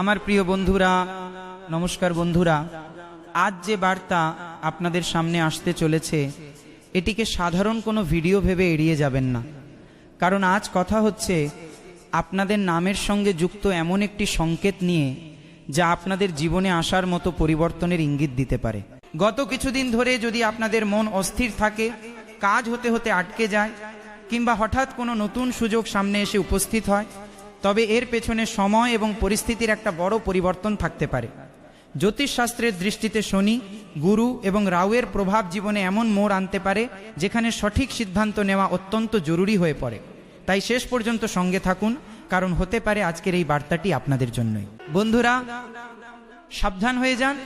আমার প্রিয় বন্ধুরা, নমস্কার বন্ধুরা। আজ যে বার্তা আপনাদের সামনে আসতে চলেছে এটিকে সাধারণ কোনো ভিডিও ভেবে এড়িয়ে যাবেন না, কারণ আজ কথা হচ্ছে আপনাদের নামের সঙ্গে যুক্ত এমন একটি সংকেত নিয়ে যা আপনাদের জীবনে আসার মতো পরিবর্তনের ইঙ্গিত দিতে পারে। গত কিছুদিন ধরে যদি আপনাদের মন অস্থির থাকে, কাজ হতে হতে আটকে যায়, কিংবা হঠাৎ কোনো নতুন সুযোগ সামনে এসে উপস্থিত হয়, তবে এর পেছনে সময় এবং পরিস্থিতির একটা বড় পরিবর্তন থাকতে পারে। জ্যোতিষশাস্ত্রের দৃষ্টিতে শনি, গুরু এবং রাহুর প্রভাব জীবনে এমন মোড় আনতে পারে যেখানে সঠিক সিদ্ধান্ত নেওয়া অত্যন্ত জরুরি হয়ে পড়ে। তাই শেষ পর্যন্ত সঙ্গে থাকুন, কারণ হতে পারে আজকের এই বার্তাটি আপনাদের জন্যই। বন্ধুরা, সাবধান হয়ে যান,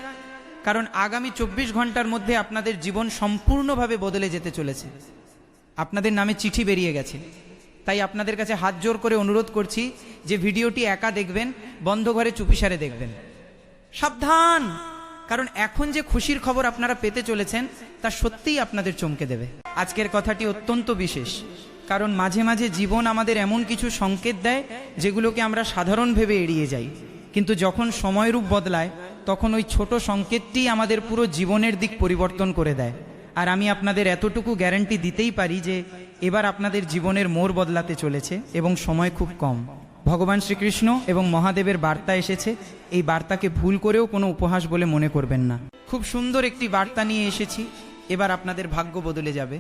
কারণ আগামী 24 ঘন্টার মধ্যে আপনাদের জীবন সম্পূর্ণভাবে বদলে যেতে চলেছে। আপনাদের নামে চিঠি বেরিয়ে গেছে, তাই আপনাদের কাছে হাত জোর করে অনুরোধ করছি যে ভিডিওটি একা দেখবেন, বন্ধ ঘরে চুপিসারে দেখবেন। সাবধান, কারণ এখন যে খুশির খবর আপনারা পেতে চলেছেন তা সত্যিই আপনাদের চমকে দেবে। আজকের কথাটি অত্যন্ত বিশেষ, কারণ মাঝে মাঝে জীবন আমাদের এমন কিছু সংকেত দেয় যেগুলোকে আমরা সাধারণ ভেবে এড়িয়ে যাই, কিন্তু যখন সময়রূপ বদলায় তখন ওই ছোট সংকেতটি আমাদের পুরো জীবনের দিক পরিবর্তন করে দেয়। আর আমি আপনাদের এতটুকু গ্যারান্টি দিতেই পারি যে এবার আপনাদের জীবনের মোড় বদলাতে চলেছে এবং সময় খুব কম। ভগবান শ্রীকৃষ্ণ এবং মহাদেবের বার্তা এসেছে, এই বার্তাকে ভুল করেও কোনো উপহাস বলে মনে করবেন না। খুব সুন্দর একটি বার্তা নিয়ে এসেছি, এবার আপনাদের ভাগ্য বদলে যাবে।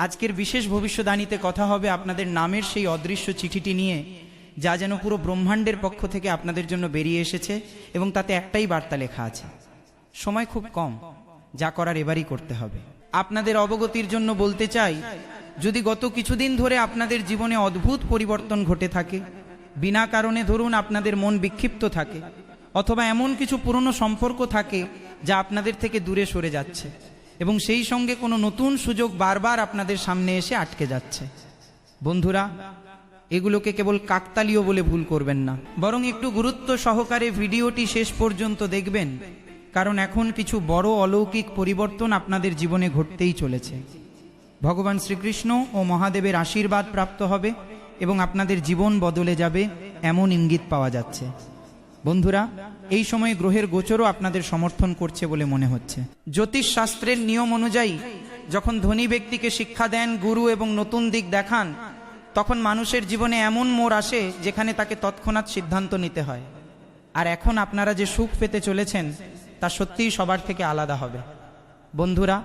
আজকের বিশেষ ভবিষ্যদ্বাণীতে কথা হবে আপনাদের নামের সেই অদৃশ্য চিঠিটি নিয়ে, যা যেন পুরো ব্রহ্মাণ্ডের পক্ষ থেকে আপনাদের জন্য বেরিয়ে এসেছে এবং তাতে একটাই বার্তা লেখা আছে। সময় খুব কম, যা করার এবারই করতে হবে। আপনাদের অবগতির জন্য বলতে চাই, যদি গত কিছুদিন ধরে আপনাদের জীবনে অদ্ভুত পরিবর্তন ঘটে থাকে, বিনা কারণে ধরুন আপনাদের মন বিক্ষিপ্ত থাকে, অথবা এমন কিছু পুরনো সম্পর্ক থাকে যা আপনাদের থেকে দূরে সরে যাচ্ছে এবং সেই সঙ্গে কোনো নতুন সুযোগ বারবার আপনাদের সামনে এসে আটকে যাচ্ছে, বন্ধুরা, এগুলোকে কেবল কাকতালীয় বলে ভুল করবেন না, বরং একটু গুরুত্ব সহকারে ভিডিওটি শেষ পর্যন্ত দেখবেন, কারণ এখন কিছু বড় অলৌকিক পরিবর্তন আপনাদের জীবনে ঘটতেই চলেছে। ভগবান শ্রীকৃষ্ণ ও মহাদেবের আশীর্বাদ প্রাপ্ত হবে এবং আপনাদের জীবন বদলে যাবে এমন ইঙ্গিত পাওয়া যাচ্ছে। বন্ধুরা, এই সময় গ্রহের গোচরও আপনাদের সমর্থন করছে বলে মনে হচ্ছে। জ্যোতিষশাস্ত্রের নিয়ম অনুযায়ী যখন ধনী ব্যক্তিকে শিক্ষা দেন গুরু এবং নতুন দিক দেখান, তখন মানুষের জীবনে এমন মোড় আসে যেখানে তাকে তৎক্ষণাৎ সিদ্ধান্ত নিতে হয়। আর এখন আপনারা যে সুখ পেতে চলেছেন তা সত্যিই সবার থেকে আলাদা হবে। বন্ধুরা,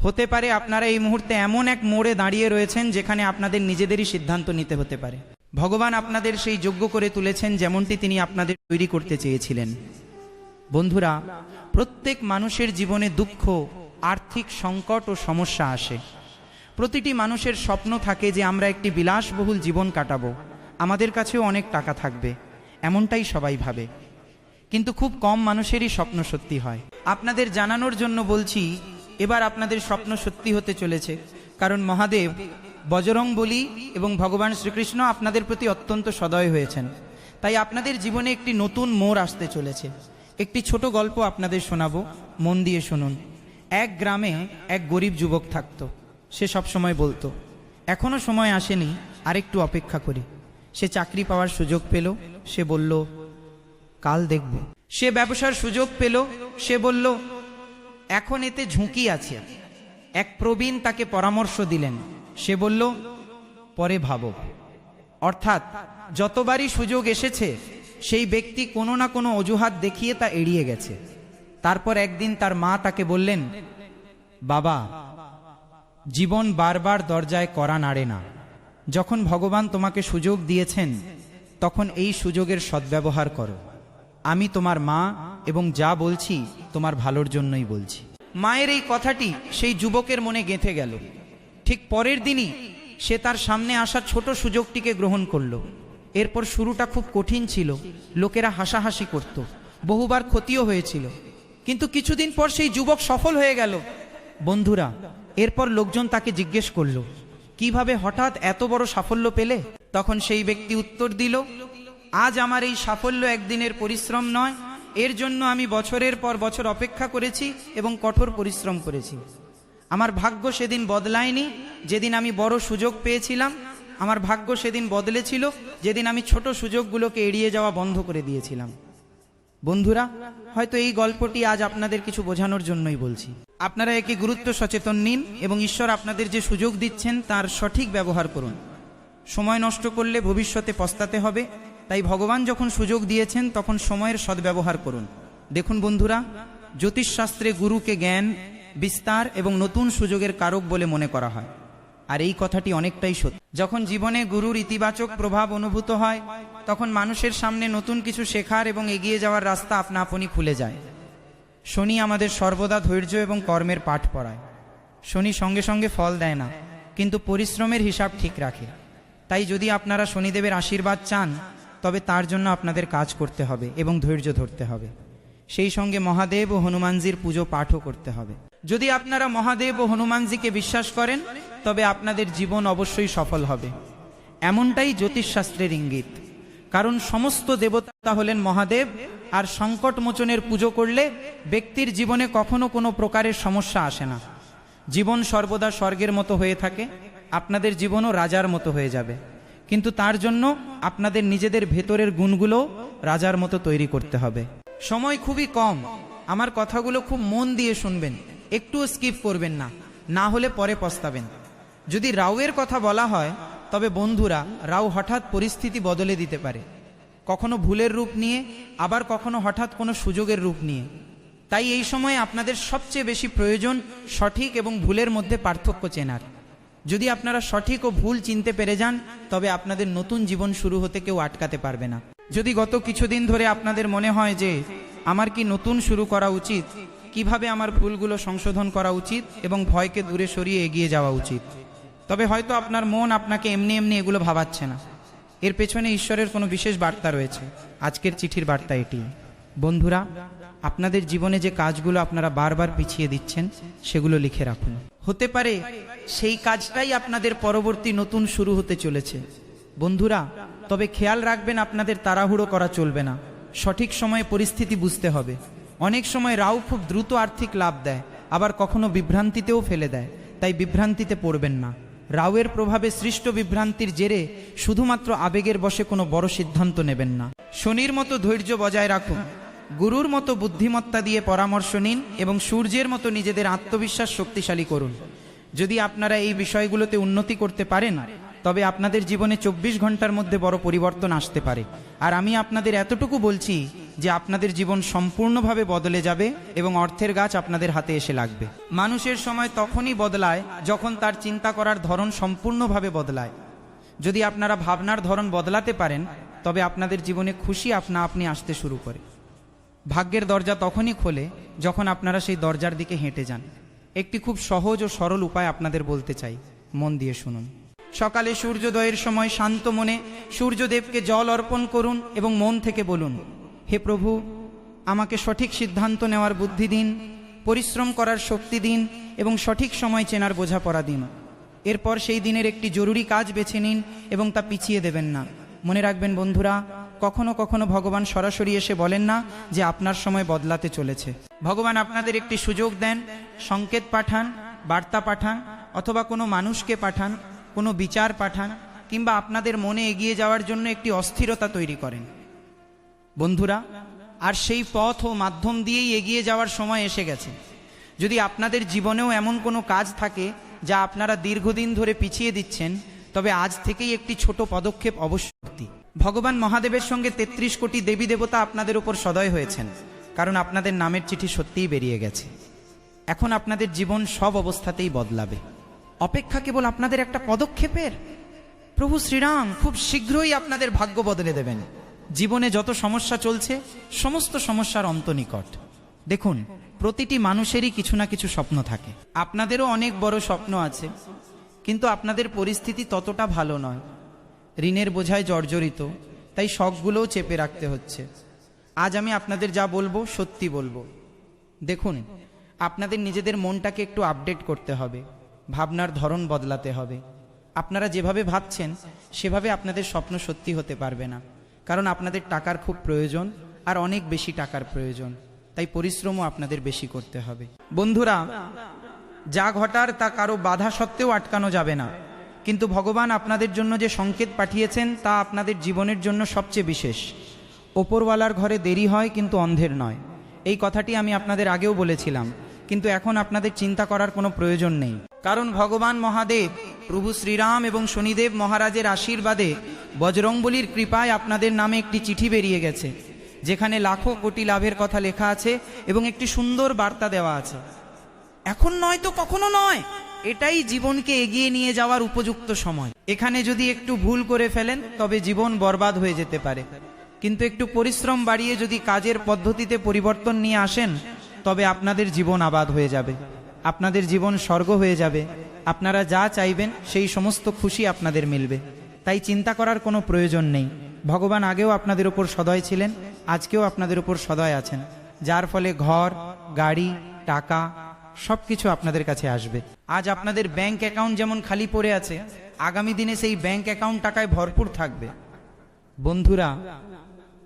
হতে পারে আপনারা এই মুহূর্তে এমন এক মোড়ে দাঁড়িয়ে রয়েছেন যেখানে আপনাদের নিজেদেরই সিদ্ধান্ত নিতে হতে পারে। ভগবান আপনাদের সেই যোগ্য করে তুলেছেন যেমনটি তিনি আপনাদের তৈরি করতে চেয়েছিলেন। বন্ধুরা, প্রত্যেক মানুষের জীবনে দুঃখ, আর্থিক সংকট ও সমস্যা আসে। প্রতিটি মানুষের স্বপ্ন থাকে যে আমরা একটি বিলাসবহুল জীবন কাটাবো, আমাদের কাছেও অনেক টাকা থাকবে, এমনটাই সবাই ভাবে, কিন্তু খুব কম মানুষেরই স্বপ্ন সত্যি হয়। আপনাদের জানানোর জন্য বলছি, এবার আপনাদের স্বপ্ন সত্যি হতে চলেছে, কারণ মহাদেব, বজরংবলী এবং ভগবান শ্রীকৃষ্ণ আপনাদের প্রতি অত্যন্ত সদয় হয়েছেন। তাই আপনাদের জীবনে একটি নতুন মোড় আসতে চলেছে। একটি ছোট গল্প আপনাদের শোনাবো, মন দিয়ে শুনুন। এক গ্রামে এক গরিব যুবক থাকতো। সে সব সময় বলতো, এখনো সময় আসেনি, আরেকটু অপেক্ষা করি। সে চাকরি পাওয়ার সুযোগ পেল, সে বলল কাল দেখব। সে ব্যবসার সুযোগ পেল, সে বলল এখন এতে ঝুঁকি আছে। এক প্রবীণ তাকে পরামর্শ দিলেন, সে বলল পরে ভাবো। অর্থাৎ যতবারই সুযোগ এসেছে সেই ব্যক্তি কোনো না কোনো অজুহাত দেখিয়ে তা এড়িয়ে গেছে। তারপর একদিন তার মা তাকে বললেন, বাবা, জীবন বারবার দরজায় কড়া নাড়ে না। যখন ভগবান তোমাকে সুযোগ দিয়েছেন তখন এই সুযোগের সদ্ব্যবহার করো। আমি তোমার মা এবং যা বলছি তোমার ভালোর জন্যই বলছি। মায়ের এই কথাটি সেই যুবকের মনে গেঁথে গেল। ঠিক পরের দিনই সে তার সামনে আসা ছোট সুযোগটিকে গ্রহণ করল। এরপর শুরুটা খুব কঠিন ছিল, লোকেরা হাসাহাসি করত, বহুবার ক্ষতিও হয়েছিল, কিন্তু কিছুদিন পর সেই যুবক সফল হয়ে গেল। বন্ধুরা, এরপর লোকজন তাকে জিজ্ঞেস করল, কিভাবে হঠাৎ এত বড় সাফল্য পেলে? তখন সেই ব্যক্তি উত্তর দিল, আজ আমার এই সাফল্য একদিনের পরিশ্রম নয়, এর জন্য আমি বছরের পর বছর অপেক্ষা করেছি এবং কঠোর পরিশ্রম করেছি। আমার ভাগ্য সেদিন বদলায়নি যেদিন আমি বড় সুযোগ পেয়েছিলাম, আমার ভাগ্য সেদিন বদলেছিল যেদিন আমি ছোট সুযোগগুলোকে এড়িয়ে যাওয়া বন্ধ করে দিয়েছিলাম। বন্ধুরা, হয়তো এই গল্পটি আজ আপনাদের কিছু বোঝানোর জন্যই বলছি। আপনারা একে গুরুত্ব সচেতন নিন এবং ঈশ্বর আপনাদের যে সুযোগ দিচ্ছেন তার সঠিক ব্যবহার করুন। সময় নষ্ট করলে ভবিষ্যতে পস্তাতে হবে, তাই ভগবান যখন সুযোগ দিয়েছেন তখন সময়ের সদ্ব্যবহার করুন। দেখুন বন্ধুরা, জ্যোতিষশাস্ত্রে গুরুকে জ্ঞান, বিস্তার এবং নতুন সুযোগের কারক বলে মনে করা হয়, আর এই কথাটি অনেকটাই সত্যি। যখন জীবনে গুরুর ইতিবাচক প্রভাব অনুভূত হয় তখন মানুষের সামনে নতুন কিছু শেখার এবং এগিয়ে যাওয়ার রাস্তা আপনা আপনি খুলে যায়। শনি আমাদের সর্বদা ধৈর্য এবং কর্মের পাঠ পড়ায়। শনি সঙ্গে সঙ্গে ফল দেয় না, কিন্তু পরিশ্রমের হিসাব ঠিক রাখে। তাই যদি আপনারা শনিদেবের আশীর্বাদ চান তবে তার জন্য আপনাদের কাজ করতে হবে এবং ধৈর্য ধরতে হবে। সেই সঙ্গে মহাদেব ও হনুমানজির পুজো পাঠও করতে হবে। যদি আপনারা মহাদেব ও হনুমানজিকে বিশ্বাস করেন তবে আপনাদের জীবন অবশ্যই সফল হবে। এমনটাই জ্যোতিষশাস্ত্রের ইঙ্গিত। কারণ সমস্ত দেবতা হলেন মহাদেব, আর সংকট মোচনের পুজো করলে ব্যক্তির জীবনে কখনো কোনো প্রকারের সমস্যা আসে না। জীবন সর্বদা স্বর্গের মতো হয়ে থাকে, আপনাদের জীবনও রাজার মতো হয়ে যাবে। কিন্তু তার জন্য আপনাদের নিজেদের ভেতরের গুণগুলো রাজার মতো তৈরি করতে হবে। সময় খুবই কম, আমার কথাগুলো খুব মন দিয়ে শুনবেন, একটুও স্কিপ করবেন না, না হলে পরে পস্তাবেন। যদি রাউয়ের কথা বলা হয় তবে বন্ধুরা, রাউ হঠাৎ পরিস্থিতি বদলে দিতে পারে, কখনো ভুলের রূপ নিয়ে, আবার কখনো হঠাৎ কোনো সুযোগের রূপ নিয়ে। তাই এই সময়ে আপনাদের সবচেয়ে বেশি প্রয়োজন সঠিক এবং ভুলের মধ্যে পার্থক্য চেনার। যদি আপনারা সঠিক ও ভুল চিনতে পেরে যান তবে আপনাদের নতুন জীবন শুরু হতে কেউ আটকাতে পারবে না। যদি গত কিছুদিন ধরে আপনাদের মনে হয় যে আমার কি নতুন শুরু করা উচিত, কিভাবে আমার ভুলগুলো সংশোধন করা উচিত এবং ভয়কে দূরে সরিয়ে এগিয়ে যাওয়া উচিত, তবে হয়তো আপনার মন আপনাকে এমনি এমনি এগুলো ভাবাচ্ছে না। এর পেছনে ঈশ্বরের কোনো বিশেষ বার্তা রয়েছে। আজকের চিঠির বার্তা এটি। বন্ধুরা, আপনাদের জীবনে যে কাজগুলো আপনারা বারবার পিছিয়ে দিচ্ছেন সেগুলো লিখে রাখুন। হতে পারে সেই কাজটাই আপনাদের পরবর্তী নতুন শুরু হতে চলেছে। বন্ধুরা, তবে খেয়াল রাখবেন আপনাদের তাড়াহুড়ো করা চলবে না, সঠিক সময়ে পরিস্থিতি বুঝতে হবে। অনেক সময় রাউ খুব দ্রুত আর্থিক লাভ দেয়, আবার কখনো বিভ্রান্তিতেও ফেলে দেয়, তাই বিভ্রান্তিতে পড়বেন না। রাউয়ের প্রভাবে সৃষ্ট বিভ্রান্তির জেরে শুধুমাত্র আবেগের বশে কোনো বড় সিদ্ধান্ত নেবেন না। শনির মতো ধৈর্য বজায় রাখুন, গুরুর মতো বুদ্ধিমত্তা দিয়ে পরামর্শ নিন এবং সূর্যের মতো নিজেদের আত্মবিশ্বাস শক্তিশালী করুন। যদি আপনারা এই বিষয়গুলোতে উন্নতি করতে পারেন তবে আপনাদের জীবনে 24 ঘন্টার মধ্যে বড় পরিবর্তন আসতে পারে। আর আমি আপনাদের এতটুকু বলছি যে আপনাদের জীবন সম্পূর্ণভাবে বদলে যাবে এবং অর্থের গাছ আপনাদের হাতে এসে লাগবে। মানুষের সময় তখনই বদলায় যখন তার চিন্তা করার ধরন সম্পূর্ণভাবে বদলায়। যদি আপনারা ভাবনার ধরন বদলাতে পারেন তবে আপনাদের জীবনে খুশি আপনা আপনি আসতে শুরু করে। ভাগ্যের দরজা তখনই খোলে যখন আপনারা সেই দরজার দিকে হেঁটে যান। একটি খুব সহজ ও সরল উপায় আপনাদের বলতে চাই, মন দিয়ে শুনুন। সকালে সূর্যোদয়ের সময় শান্ত মনে সূর্যদেবকে জল অর্পণ করুন এবং মন থেকে বলুন, হে প্রভু, আমাকে সঠিক সিদ্ধান্ত নেওয়ার বুদ্ধি দিন, পরিশ্রম করার শক্তি দিন এবং সঠিক সময় চেনার বোঝাপড়া দিন। এরপর সেই দিনের একটি জরুরি কাজ বেছে নিন এবং তা পিছিয়ে দেবেন না। মনে রাখবেন বন্ধুরা, কখনো কখনো ভগবান সরাসরি এসে বলেন না যে আপনার সময় বদলাতে চলেছে। ভগবান আপনাদের একটি সুযোগ দেন, সংকেত পাঠান, বার্তা পাঠান, অথবা কোনো মানুষকে পাঠান, কোনো বিচার পাঠান, কিংবা আপনাদের মনে এগিয়ে যাওয়ার জন্য একটি অস্থিরতা তৈরি করেন। বন্ধুরা, আর সেই পথ ও মাধ্যম দিয়েই এগিয়ে যাওয়ার সময় এসে গেছে। যদি আপনাদের জীবনেও এমন কোনো কাজ থাকে যা আপনারা দীর্ঘদিন ধরে পিছিয়ে দিচ্ছেন তবে আজ থেকেই একটি ছোট পদক্ষেপ অবশ্যই। ভগবান মহাদেবের সঙ্গে 33 কোটি দেবী দেবতা আপনাদের উপর সদয় হয়েছেন, কারণ আপনাদের নামের চিঠি সত্যিই বেরিয়ে গেছে। এখন আপনাদের জীবন সব অবস্থাতেই বদলাবে। অপেক্ষা কেবল আপনাদের একটা পদক্ষেপের। প্রভু শ্রীরাম খুব শীঘ্রই আপনাদের ভাগ্য বদলে দেবেন। জীবনে যত সমস্যা চলছে সমস্ত সমস্যার অন্ত নিকট। দেখুন, প্রতিটি মানুষেরই কিছু না কিছু স্বপ্ন থাকে। আপনাদেরও অনেক বড় স্বপ্ন আছে, কিন্তু আপনাদের পরিস্থিতি ততটা ভালো নয়। ঋণের বোঝায় জর্জরিত, তাই শখগুলোও চেপে রাখতে হচ্ছে। আজ আমি আপনাদের যা বলবো সত্যি বলবো। দেখুন, আপনাদের নিজেদের মনটাকে একটু আপডেট করতে হবে, ভাবনার ধরন বদলাতে হবে। আপনারা যেভাবে ভাবছেন সেভাবে আপনাদের স্বপ্ন সত্যি হতে পারবে না, কারণ আপনাদের টাকার খুব প্রয়োজন, আর অনেক বেশি টাকার প্রয়োজন। তাই পরিশ্রমও আপনাদের বেশি করতে হবে। বন্ধুরা, যা ঘটার তা কারো বাধা সত্ত্বেও আটকানো যাবে না, কিন্তু ভগবান আপনাদের জন্য যে সংকেত পাঠিয়েছেন তা আপনাদের জীবনের জন্য সবচেয়ে বিশেষ। ওপরওয়ালার ঘরে দেরি হয় কিন্তু অন্ধের নয়, এই কথাটি আমি আপনাদের আগেও বলেছিলাম, কিন্তু এখন আপনাদের চিন্তা করার কোনো প্রয়োজন নেই। কারণ ভগবান মহাদেব, প্রভু শ্রীরাম এবং শনিদেব মহারাজের আশীর্বাদে বজরংবলীর কৃপায় আপনাদের নামে একটি চিঠি বেরিয়ে গেছে, যেখানে লাখো কোটি লাভের কথা লেখা আছে এবং একটি সুন্দর বার্তা দেওয়া আছে। এখন নয় তো কখনো নয়, এটাই জীবনকে এগিয়ে নিয়ে যাওয়ার উপযুক্ত সময়। এখানে যদি একটু ভুল করে ফেলেন তবে জীবন বরবাদ হয়ে যেতে পারে, কিন্তু একটু পরিশ্রম বাড়িয়ে যদি কাজের পদ্ধতিতে পরিবর্তন নিয়ে আসেন তবে আপনাদের জীবন আবাদ হয়ে যাবে, আপনাদের জীবন স্বর্গ হয়ে যাবে। আপনারা যা চাইবেন সেই সমস্ত খুশি আপনাদের মিলবে। তাই চিন্তা করার কোনো প্রয়োজন নেই। ভগবান আগেও আপনাদের উপর সদয় ছিলেন, আজকেও আপনাদের উপর সদয় আছেন, যার ফলে ঘর, গাড়ি, টাকা সব কিছু আপনাদের কাছে আসবে। আজ আপনাদের ব্যাংক অ্যাকাউন্ট যেমন খালি পড়ে আছে, আগামী দিনে সেই ব্যাংক অ্যাকাউন্ট টাকায় ভরপুর থাকবে। বন্ধুরা,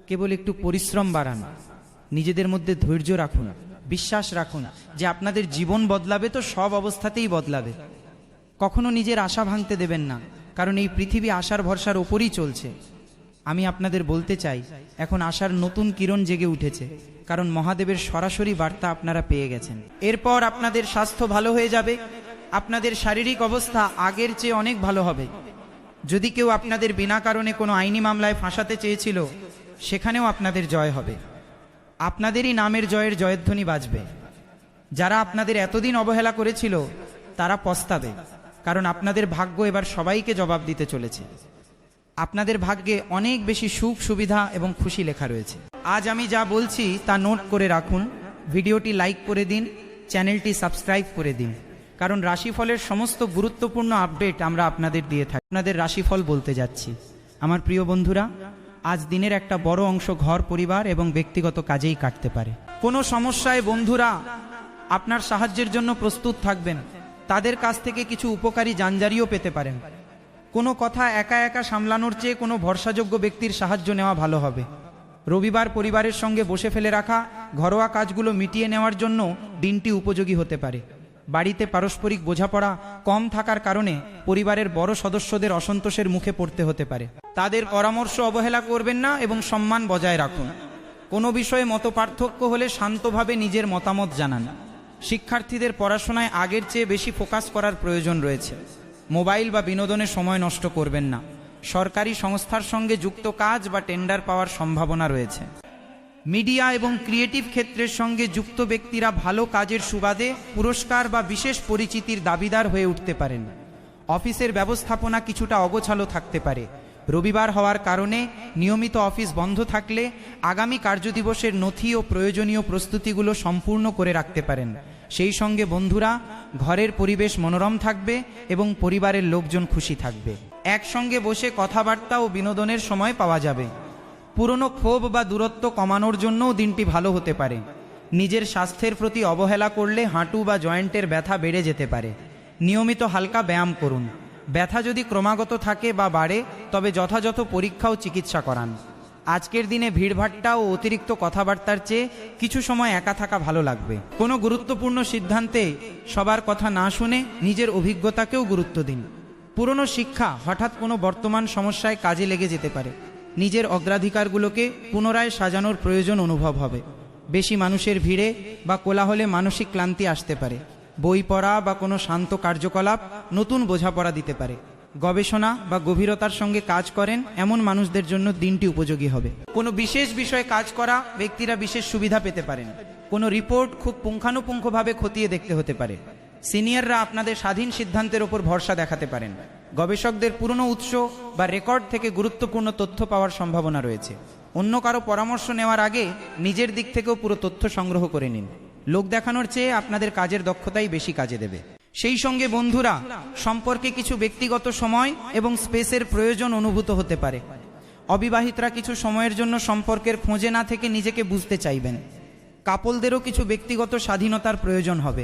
কেবল একটু পরিশ্রম বাড়ান, নিজেদের মধ্যে ধৈর্য রাখুন, বিশ্বাস রাখুন যে আপনাদের জীবন বদলাবে তো সব অবস্থাতেই বদলাবে। কখনো নিজের আশা ভাঙতে দেবেন না, কারণ এই পৃথিবী আশার ভরসার ওপরই চলছে। আমি আপনাদের বলতে চাই, এখন আশার নতুন কিরণ জেগে উঠেছে, কারণ মহাদেবের সরাসরি বার্তা আপনারা পেয়ে গেছেন। এরপর আপনাদের স্বাস্থ্য ভালো হয়ে যাবে, আপনাদের শারীরিক অবস্থা আগের চেয়ে অনেক ভালো হবে। যদি কেউ আপনাদের বিনা কারণে কোনো আইনি মামলায় ফাঁসাতে চেয়েছিল, সেখানেও আপনাদের জয় হবে। আপনাদেরই নামের জয়ের জয়ধ্বনি বাজবে। যারা আপনাদের এতদিন অবহেলা করেছিল তারা পস্তাবে, কারণ আপনাদের ভাগ্য এবার সবাইকে জবাব দিতে চলেছে। আপনাদের ভাগ্যে অনেক বেশি সুখ, সুবিধা এবং খুশি লেখা রয়েছে। আজ আমি যা বলছি তা নোট করে রাখুন, ভিডিওটি লাইক করে দিন, চ্যানেলটি সাবস্ক্রাইব করে দিন, কারণ রাশিফলের সমস্ত গুরুত্বপূর্ণ আপডেট আমরা আপনাদের দিয়ে থাকি। আপনাদের রাশিফল বলতে যাচ্ছি। আমার প্রিয় বন্ধুরা, আজ দিনের একটা বড় অংশ ঘর, পরিবার এবং ব্যক্তিগত কাজেই কাটতে পারে। কোনো সমস্যায় বন্ধুরা আপনার সাহায্যের জন্য প্রস্তুত থাকবেন, তাদের কাছ থেকে কিছু উপকারী জানজারিও পেতে পারেন। কোনো কথা একা একা সামলানোর চেয়ে কোনো ভরসাযোগ্য ব্যক্তির সাহায্য নেওয়া ভালো হবে। রবিবার পরিবারের সঙ্গে বসে ফেলে রাখা ঘরোয়া কাজগুলো মিটিয়ে নেওয়ার জন্য দিনটি উপযোগী হতে পারে। বাড়িতে পারস্পরিক বোঝাপড়া কম থাকার কারণে পরিবারের বড় সদস্যদের অসন্তোষের মুখে পড়তে হতে পারে। তাদের পরামর্শ অবহেলা করবেন না এবং সম্মান বজায় রাখুন। কোনো বিষয়ে মতপার্থক্য হলে শান্তভাবে নিজের মতামত জানান। শিক্ষার্থীদের পড়াশোনায় আগের চেয়ে বেশি ফোকাস করার প্রয়োজন রয়েছে। মোবাইল বা বিনোদনে সময় নষ্ট করবেন না। সরকারি সংস্থার সঙ্গে যুক্ত কাজ বা টেন্ডার পাওয়ার সম্ভাবনা রয়েছে। মিডিয়া এবং ক্রিয়েটিভ ক্ষেত্রের সঙ্গে যুক্ত ব্যক্তিরা ভালো কাজের সুবাদে পুরস্কার বা বিশেষ পরিচিতির দাবিদার হয়ে উঠতে পারেন। অফিসের ব্যবস্থাপনা কিছুটা অগোছালো থাকতে পারে। রবিবার হওয়ার কারণে নিয়মিত অফিস বন্ধ থাকলে আগামী কার্যদিবসের নথি ও প্রয়োজনীয় প্রস্তুতিগুলো সম্পূর্ণ করে রাখতে পারেন। সেই সঙ্গে বন্ধুরা, ঘরের পরিবেশ মনোরম থাকবে এবং পরিবারের লোকজন খুশি থাকবে। একসঙ্গে বসে কথাবার্তা ও বিনোদনের সময় পাওয়া যাবে। পুরনো ক্ষোভ বা দূরত্ব কমানোর জন্যও দিনটি ভালো হতে পারে। নিজের স্বাস্থ্যের প্রতি অবহেলা করলে হাঁটু বা জয়েন্টের ব্যথা বেড়ে যেতে পারে। নিয়মিত হালকা ব্যায়াম করুন। ব্যথা যদি ক্রমাগত থাকে বা বাড়ে তবে যথাযথ পরীক্ষা ও চিকিৎসা করান। আজকের দিনে ভিড়ভাট্টা ও অতিরিক্ত কথাবার্তার চেয়ে কিছু সময় একা থাকা ভালো লাগবে। কোনো গুরুত্বপূর্ণ সিদ্ধান্তে সবার কথা না শুনে নিজের অভিজ্ঞতাকেও গুরুত্ব দিন। পুরনো শিক্ষা হঠাৎ কোনো বর্তমান সমস্যায় কাজে লেগে যেতে পারে। নিজের অগ্রাধিকারগুলোকে পুনরায় সাজানোর প্রয়োজন অনুভব হবে। বেশি মানুষের ভিড়ে বা কোলাহলে মানসিক ক্লান্তি আসতে পারে। বই পড়া বা কোনো শান্ত কার্যকলাপ নতুন বোঝাপড়া দিতে পারে। গবেষণা বা গভীরতার সঙ্গে কাজ করেন এমন মানুষদের জন্য দিনটি উপযোগী হবে। কোনো বিশেষ বিষয়ে কাজ করা ব্যক্তিরা বিশেষ সুবিধা পেতে পারেন। কোনো রিপোর্ট খুব পুঙ্খানুপুঙ্খভাবে খতিয়ে দেখতে হতে পারে। সিনিয়ররা আপনাদের স্বাধীন সিদ্ধান্তের ওপর ভরসা দেখাতে পারেন। গবেষকদের পুরনো উৎস বা রেকর্ড থেকে গুরুত্বপূর্ণ তথ্য পাওয়ার সম্ভাবনা রয়েছে। অন্য কারো পরামর্শ নেওয়ার আগে নিজের দিক থেকেও পুরো তথ্য সংগ্রহ করে নিন। লোক দেখানোর চেয়ে আপনাদের কাজের দক্ষতাই বেশি কাজে দেবে। সেই সঙ্গে বন্ধুরা, সম্পর্কে কিছু ব্যক্তিগত সময় এবং স্পেসের প্রয়োজন অনুভূত হতে পারে। অবিবাহিতরা কিছু সময়ের জন্য সম্পর্কের খোঁজে না থেকে নিজেকে বুঝতে চাইবেন। কাপলদেরও কিছু ব্যক্তিগত স্বাধীনতার প্রয়োজন হবে।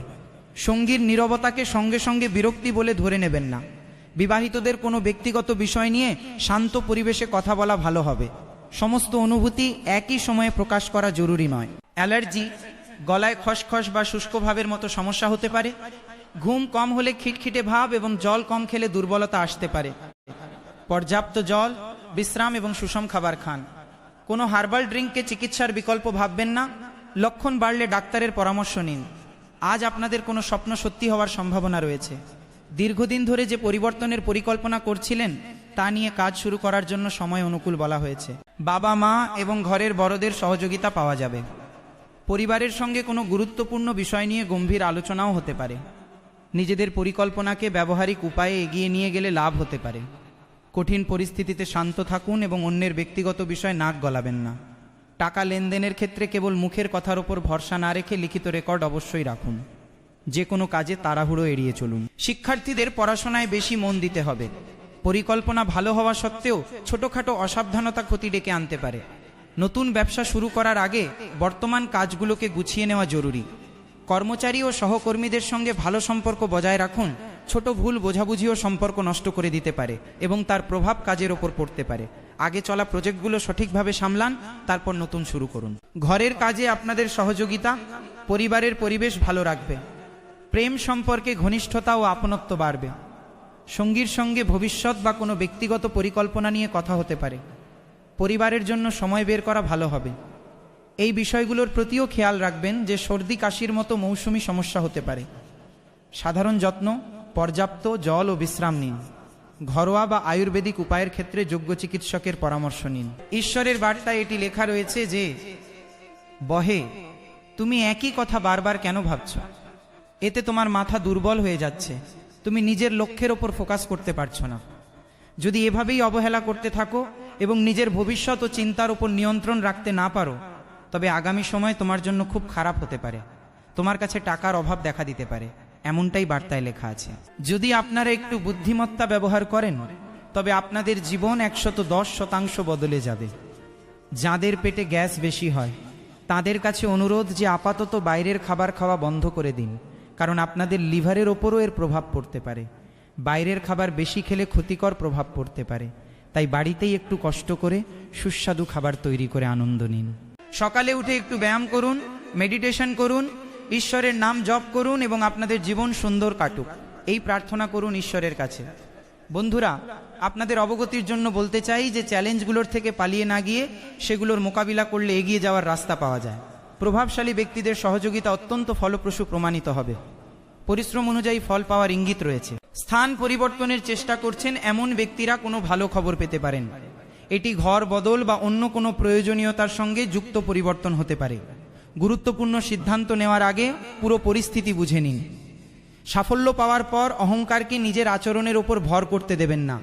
সঙ্গীর নীরবতাকে সঙ্গে সঙ্গে বিরক্তি বলে ধরে নেবেন না। বিবাহিতদের কোনো ব্যক্তিগত বিষয় নিয়ে শান্ত পরিবেশে কথা বলা ভালো হবে। সমস্ত অনুভূতি একই সময়ে প্রকাশ করা জরুরি নয়। অ্যালার্জি, গলায় খসখস বা শুষ্কভাবের মতো সমস্যা হতে পারে। ঘুম কম হলে খিটখিটে ভাব এবং জল কম খেলে দুর্বলতা আসতে পারে। পর্যাপ্ত জল, বিশ্রাম এবং সুষম খাবার খান। কোনো হার্বাল ড্রিঙ্ককে চিকিৎসার বিকল্প ভাববেন না। লক্ষণ বাড়লে ডাক্তারের পরামর্শ নিন। আজ আপনাদের কোনো স্বপ্ন সত্যি হওয়ার সম্ভাবনা রয়েছে। দীর্ঘদিন ধরে যে পরিবর্তনের পরিকল্পনা করছিলেন তা নিয়ে কাজ শুরু করার জন্য সময় অনুকূল বলা হয়েছে। বাবা মা এবং ঘরের বড়দের সহযোগিতা পাওয়া যাবে। পরিবারের সঙ্গে কোনো গুরুত্বপূর্ণ বিষয় নিয়ে গম্ভীর আলোচনাও হতে পারে। নিজেদের পরিকল্পনাকে ব্যবহারিক উপায়ে এগিয়ে নিয়ে গেলে লাভ হতে পারে। কঠিন পরিস্থিতিতে শান্ত থাকুন এবং অন্যের ব্যক্তিগত বিষয় নাক গলাবেন না। টাকা লেনদেনের ক্ষেত্রে কেবল মুখের কথার ওপর ভরসা না রেখে লিখিত রেকর্ড অবশ্যই রাখুন। যে কোনো কাজে তাড়াহুড়ো এড়িয়ে চলুন। শিক্ষার্থীদের পড়াশোনায় বেশি মন দিতে হবে। পরিকল্পনা ভালো হওয়া সত্ত্বেও ছোটখাটো অসাবধানতা ক্ষতি ডেকে আনতে পারে। নতুন ব্যবসা শুরু করার আগে বর্তমান কাজগুলোকে গুছিয়ে নেওয়া জরুরি। কর্মচারী ও সহকর্মীদের সঙ্গে ভালো সম্পর্ক বজায় রাখুন। ছোট ভুল বোঝাবুঝিও সম্পর্ক নষ্ট করে দিতে পারে এবং তার প্রভাব কাজের ওপর পড়তে পারে। আগে চলা প্রজেক্টগুলো সঠিকভাবে সামলান, তারপর নতুন শুরু করুন। ঘরের কাজে আপনাদের সহযোগিতা পরিবারের পরিবেশ ভালো রাখবে। প্রেম সম্পর্কে ঘনিষ্ঠতা ও আপনত্ব বাড়বে। সঙ্গীর সঙ্গে ভবিষ্যৎ বা কোনো ব্যক্তিগত পরিকল্পনা নিয়ে কথা হতে পারে। পরিবারের জন্য সময় বের করা ভালো হবে। এই বিষয়গুলোর প্রতিও খেয়াল রাখবেন যে সর্দি কাশির মতো মৌসুমি সমস্যা হতে পারে। সাধারণ যত্ন, পর্যাপ্ত জল ও বিশ্রাম নিন। ঘরোয়া বা আয়ুর্বেদিক উপায়ের ক্ষেত্রে যোগ্য চিকিৎসকের পরামর্শ নিন। ঈশ্বরের বার্তায় এটি লেখা রয়েছে যে, বহে তুমি একই কথা বারবার কেন ভাবছ? এতে তোমার মাথা দুর্বল হয়ে যাচ্ছে। তুমি নিজের লক্ষ্যের ওপর ফোকাস করতে পারছো না। যদি এভাবেই অবহেলা করতে থাকো এবং নিজের ভবিষ্যৎ ও চিন্তার ওপর নিয়ন্ত্রণ রাখতে না পারো, তবে আগামী সময় তোমার জন্য খুব খারাপ হতে পারে। তোমার কাছে টাকার অভাব দেখা দিতে পারে, এমনটাই বার্তায় লেখা আছে। যদি আপনারা একটু বুদ্ধিমত্তা ব্যবহার করেন, তবে আপনাদের জীবন 110% বদলে যাবে। যাদের পেটে গ্যাস বেশি হয় তাদের কাছে অনুরোধ যে আপাতত বাইরের খাবার খাওয়া বন্ধ করে দিন, কারণ আপনাদের লিভারের ওপরও এর প্রভাব পড়তে পারে। বাইরের খাবার বেশি খেলে ক্ষতিকর প্রভাব পড়তে পারে। তাই বাড়িতেই একটু কষ্ট করে সুস্বাদু খাবার তৈরি করে আনন্দ নিন। সকালে উঠে একটু ব্যায়াম করুন, মেডিটেশন করুন, ঈশ্বরের নাম জপ করুন এবং আপনাদের জীবন সুন্দর কাটুক, এই প্রার্থনা করুন ঈশ্বরের কাছে। বন্ধুরা, আপনাদের অবগতির জন্য বলতে চাই যে চ্যালেঞ্জগুলোর থেকে পালিয়ে না গিয়ে সেগুলোর মোকাবিলা করলে এগিয়ে যাওয়ার রাস্তা পাওয়া যায়। প্রভাবশালী ব্যক্তিদের সহযোগিতা অত্যন্ত ফলপ্রসূ প্রমাণিত হবে। পরিশ্রম অনুযায়ী ফল পাওয়ার ইঙ্গিত রয়েছে। স্থান পরিবর্তনের চেষ্টা করছেন এমন ব্যক্তিরা কোনো ভালো খবর পেতে পারেন। এটি ঘর বদল বা অন্য কোনো প্রয়োজনীয়তার সঙ্গে যুক্ত পরিবর্তন হতে পারে। গুরুত্বপূর্ণ সিদ্ধান্ত নেওয়ার আগে পুরো পরিস্থিতি বুঝে নিন। সাফল্য পাওয়ার পর অহংকারকে নিজের আচরণের ওপর ভর করতে দেবেন না।